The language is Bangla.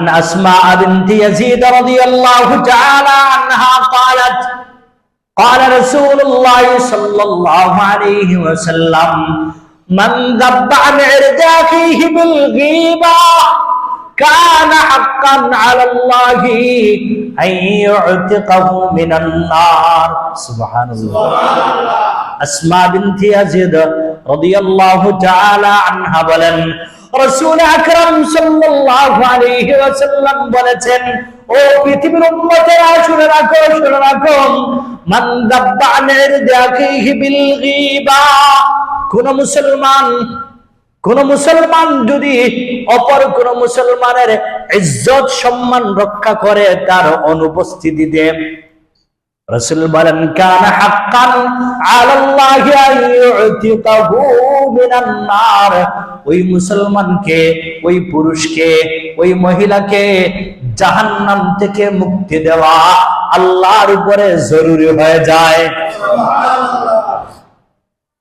أسماء بنت يزيد رضي الله تعالى عنها قالت قال رسول الله صلى الله عليه وسلم من ذب عن عرض أخيه بالغيبة كان حقا على الله أن يعتقه من النار سبحان الله أسماء بنت يزيد رضي الله تعالى عنها বলেন রাসূল আকরাম সাল্লাল্লাহু আলাইহি ওয়াসাল্লাম বলেছেন ও পৃথিবীর উম্মতেরা শুনে রাখো মান দাব্বা আন ইরদাকিহি বিল গীবা কোন মুসলমান যদি অপর কোন মুসলমানের ইজ্জত সম্মান রক্ষা করে তার অনুপস্থিতিতে রাসূল বলেন কানা হাক্কান আলাল্লাহি আন ইউতিকাহু মিনান নার ওই মুসলমানকে ওই পুরুষকে ওই মহিলাকে জাহান্নাম থেকে মুক্তি দেওয়া আল্লাহর উপরে জরুরি হয়ে যায়।